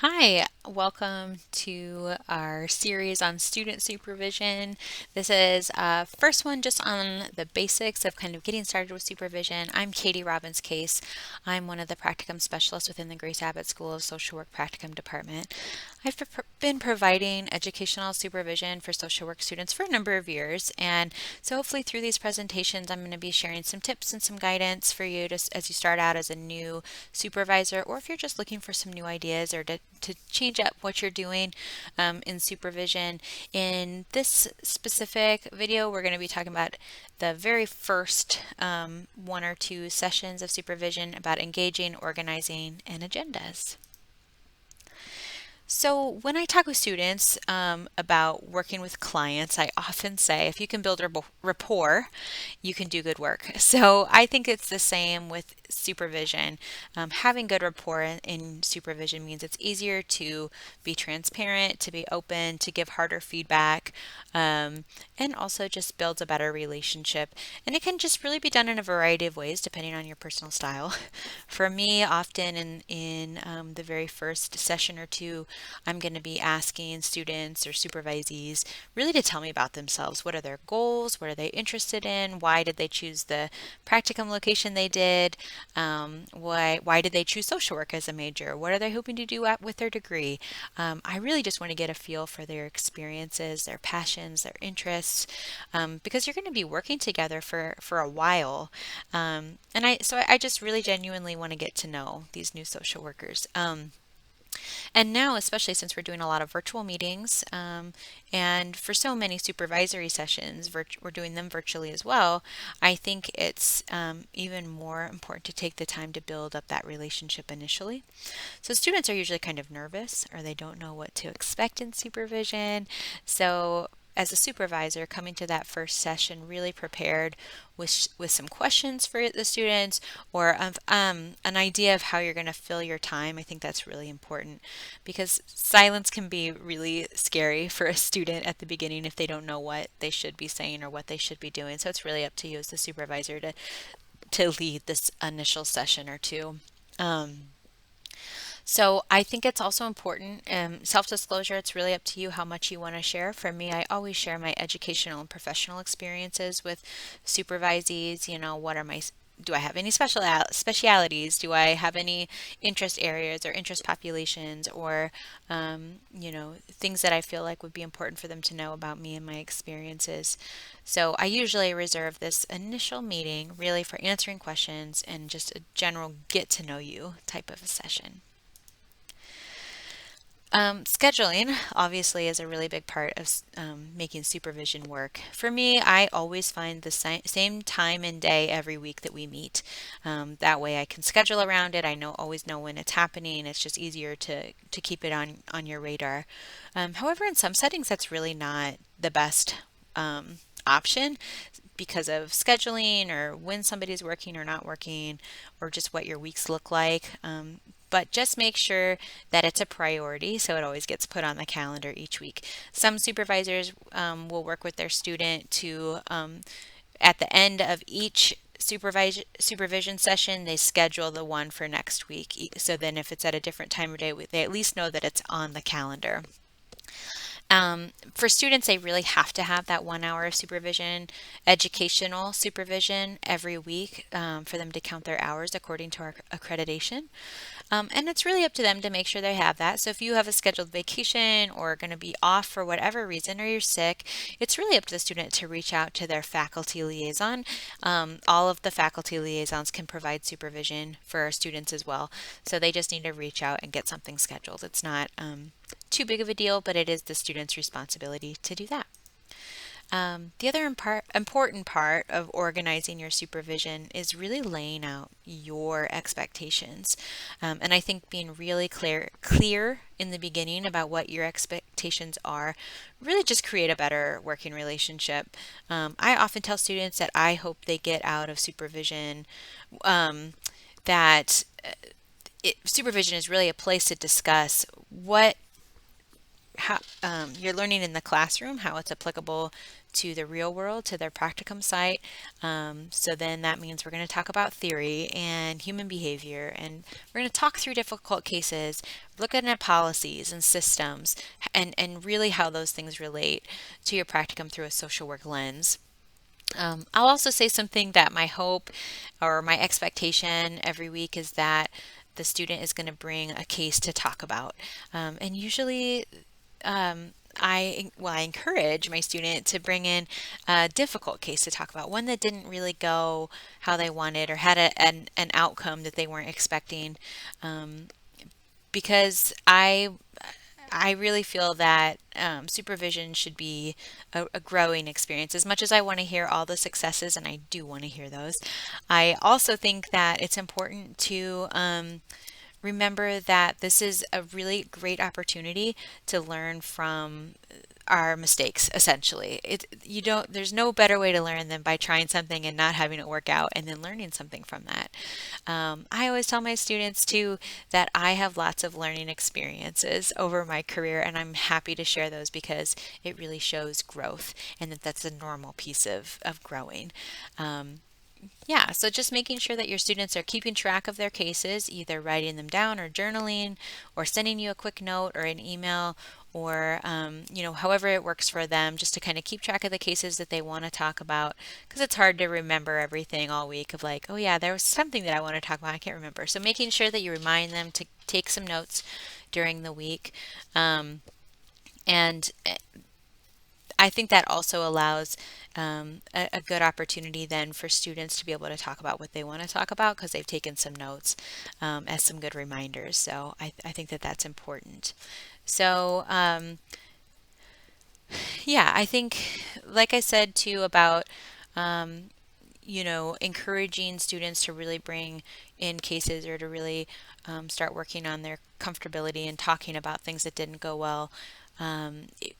Hi, welcome to our series on student supervision. This is first one just on the basics of kind of getting started with supervision. I'm Katie Robbins Case. I'm one of the practicum specialists within the Grace Abbott School of Social Work Practicum Department. I've been providing educational supervision for social work students for a number of years, and so hopefully through these presentations I'm going to be sharing some tips and some guidance for you just as you start out as a new supervisor, or if you're just looking for some new ideas or to change up what you're doing in supervision. In this specific video, we're going to be talking about the very first one or two sessions of supervision about engaging, organizing, and agendas. So when I talk with students about working with clients, I often say if you can build rapport, you can do good work. So I think it's the same with supervision. Having good rapport in supervision means it's easier to be transparent, to be open, to give harder feedback, and also just builds a better relationship. And it can just really be done in a variety of ways depending on your personal style. For me, often in the very first session or two, I'm going to be asking students or supervisees really to tell me about themselves. What are their goals? What are they interested in? Why did they choose the practicum location they did? Why did they choose social work as a major? What are they hoping to do with their degree? I really just want to get a feel for their experiences, their passions, their interests, because you're going to be working together for a while. And I just really genuinely want to get to know these new social workers. And now, especially since we're doing a lot of virtual meetings, and for so many supervisory sessions, we're doing them virtually as well, I think it's even more important to take the time to build up that relationship initially. So students are usually kind of nervous or they don't know what to expect in supervision. So as a supervisor, coming to that first session really prepared with some questions for the students, or an idea of how you're going to fill your time. I think that's really important because silence can be really scary for a student at the beginning if they don't know what they should be saying or what they should be doing. So it's really up to you as the supervisor to lead this initial session or two. So I think it's also important, self-disclosure, it's really up to you how much you want to share. For me, I always share my educational and professional experiences with supervisees. What are do I have any specialities? Do I have any interest areas or interest populations, or things that I feel like would be important for them to know about me and my experiences? So I usually reserve this initial meeting really for answering questions and just a general get to know you type of a session. Scheduling obviously is a really big part of making supervision work. For me, I always find the same time and day every week that we meet. That way I can schedule around it. I always know when it's happening. It's just easier to keep it on your radar. However, in some settings, that's really not the best option because of scheduling or when somebody's working or not working, or just what your weeks look like. But just make sure that it's a priority so it always gets put on the calendar each week. Some supervisors will work with their student to, at the end of each supervision session, they schedule the one for next week. So then if it's at a different time of day, they at least know that it's on the calendar. For students, they really have to have that 1 hour of supervision, educational supervision every week, for them to count their hours according to our accreditation. And it's really up to them to make sure they have that. So if you have a scheduled vacation or going to be off for whatever reason, or you're sick, it's really up to the student to reach out to their faculty liaison. All of the faculty liaisons can provide supervision for our students as well. So they just need to reach out and get something scheduled. It's not too big of a deal, but it is the student's responsibility to do that. The other important part of organizing your supervision is really laying out your expectations. And I think being really clear in the beginning about what your expectations are really just create a better working relationship. I often tell students that I hope they get out of supervision that supervision is really a place to discuss what how you're learning in the classroom, how it's applicable to the real world, to their practicum site. So then that means we're going to talk about theory and human behavior, and we're going to talk through difficult cases, looking at policies and systems, and really how those things relate to your practicum through a social work lens. I'll also say something that my hope or my expectation every week is that the student is going to bring a case to talk about. And usually, I encourage my student to bring in a difficult case to talk about, one that didn't really go how they wanted or had an outcome that they weren't expecting. Um, because I really feel that supervision should be a growing experience. As much as I want to hear all the successes, and I do want to hear those, I also think that it's important to remember that this is a really great opportunity to learn from our mistakes. Essentially, there's no better way to learn than by trying something and not having it work out and then learning something from that. I always tell my students too that I have lots of learning experiences over my career, and I'm happy to share those because it really shows growth, and that's a normal piece of growing. Um, yeah, so just making sure that your students are keeping track of their cases, either writing them down or journaling, or sending you a quick note or an email, or however it works for them, just to kind of keep track of the cases that they want to talk about, because it's hard to remember everything all week of like, oh yeah, there was something that I want to talk about, I can't remember. So making sure that you remind them to take some notes during the week. And I think that also allows a good opportunity then for students to be able to talk about what they want to talk about because they've taken some notes as some good reminders. So I think that that's important. So yeah, I think, like I said too, about encouraging students to really bring in cases or to really start working on their comfortability and talking about things that didn't go well.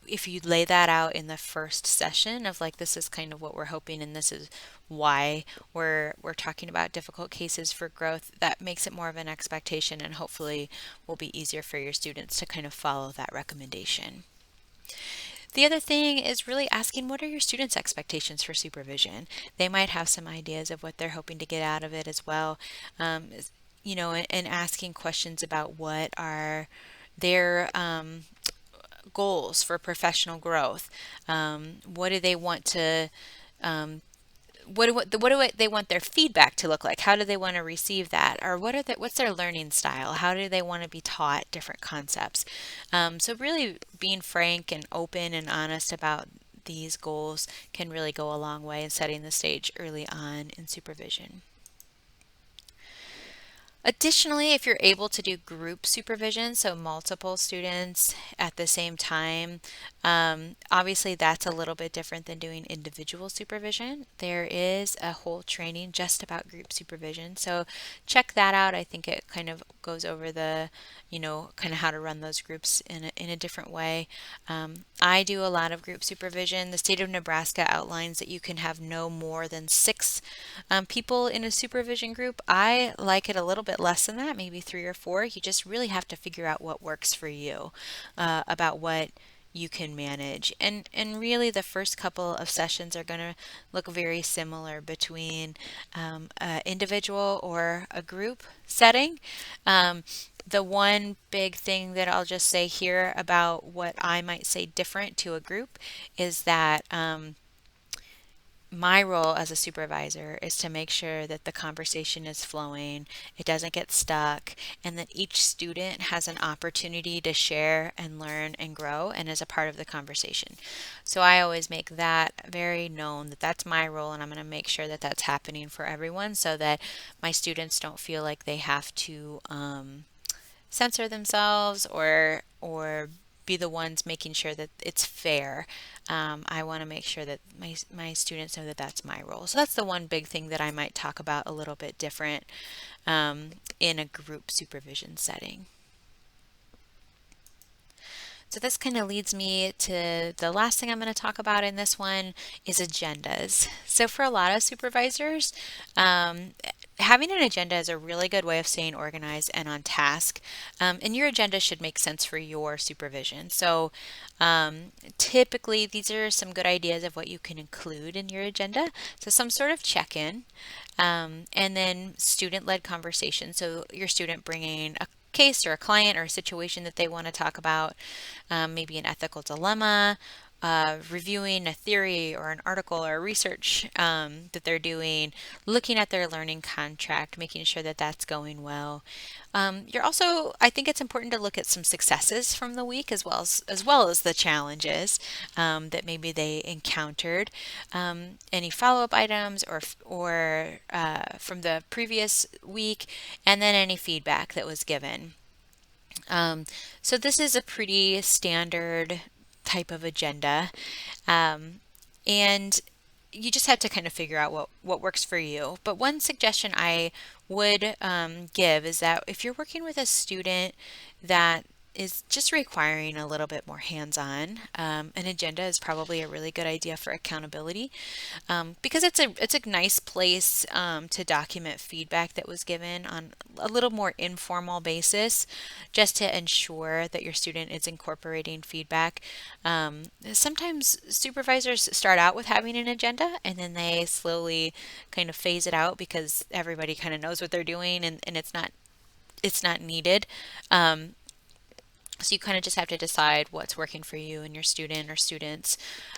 If you lay that out in the first session of like, this is kind of what we're hoping and this is why we're talking about difficult cases for growth, that makes it more of an expectation and hopefully will be easier for your students to kind of follow that recommendation. The other thing is really asking, what are your students' expectations for supervision? They might have some ideas of what they're hoping to get out of it as well. And asking questions about what are their goals for professional growth. What do they want to what do they want their feedback to look like? How do they want to receive that? Or what's their learning style? How do they want to be taught different concepts? So really being frank and open and honest about these goals can really go a long way in setting the stage early on in supervision. Additionally, if you're able to do group supervision, so multiple students at the same time, obviously that's a little bit different than doing individual supervision. There is a whole training just about group supervision, so check that out. I think it kind of goes over kind of how to run those groups in a different way. I do a lot of group supervision. The state of Nebraska outlines that you can have no more than 6 people in a supervision group. I like it a little bit less than that, maybe 3 or 4. You just really have to figure out what works for you, about what you can manage. And really the first couple of sessions are going to look very similar between an individual or a group setting. The one big thing that I'll just say here about what I might say different to a group is that my role as a supervisor is to make sure that the conversation is flowing, it doesn't get stuck, and that each student has an opportunity to share and learn and grow and is a part of the conversation. So I always make that very known that that's my role, and I'm going to make sure that that's happening for everyone so that my students don't feel like they have to censor themselves or be the ones making sure that it's fair. I want to make sure that my students know that that's my role. So that's the one big thing that I might talk about a little bit different in a group supervision setting. So this kind of leads me to the last thing I'm going to talk about in this one is agendas. So for a lot of supervisors, having an agenda is a really good way of staying organized and on task. And your agenda should make sense for your supervision. So typically, these are some good ideas of what you can include in your agenda. So some sort of check-in, and then student-led conversation. So your student bringing a case or a client or a situation that they want to talk about, maybe an ethical dilemma, reviewing a theory or an article or research that they're doing, looking at their learning contract, making sure that that's going well. You're also, I think it's important to look at some successes from the week as well as the challenges that maybe they encountered, any follow-up items or from the previous week, and then any feedback that was given. So this is a pretty standard type of agenda. Um, and you just have to kind of figure out what works for you. But one suggestion I would give is that if you're working with a student that is just requiring a little bit more hands-on, an agenda is probably a really good idea for accountability, because it's a nice place to document feedback that was given on a little more informal basis, just to ensure that your student is incorporating feedback. Sometimes supervisors start out with having an agenda and then they slowly kind of phase it out because everybody kind of knows what they're doing, and it's not needed. Um, so you kind of just have to decide what's working for you and your student or students.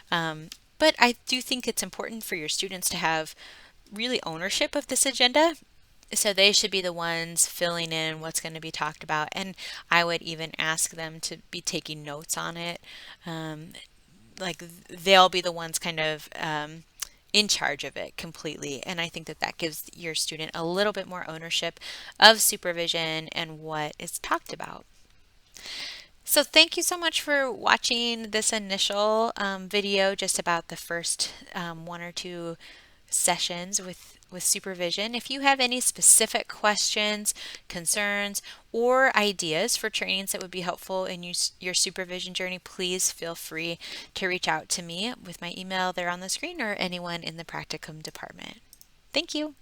But I do think it's important for your students to have really ownership of this agenda. So they should be the ones filling in what's going to be talked about. And I would even ask them to be taking notes on it. Um, like they'll be the ones kind of in charge of it completely. And I think that that gives your student a little bit more ownership of supervision and what is talked about. So thank you so much for watching this initial video just about the first one or two sessions with supervision. If you have any specific questions, concerns, or ideas for trainings that would be helpful in your supervision journey, please feel free to reach out to me with my email there on the screen or anyone in the practicum department. Thank you.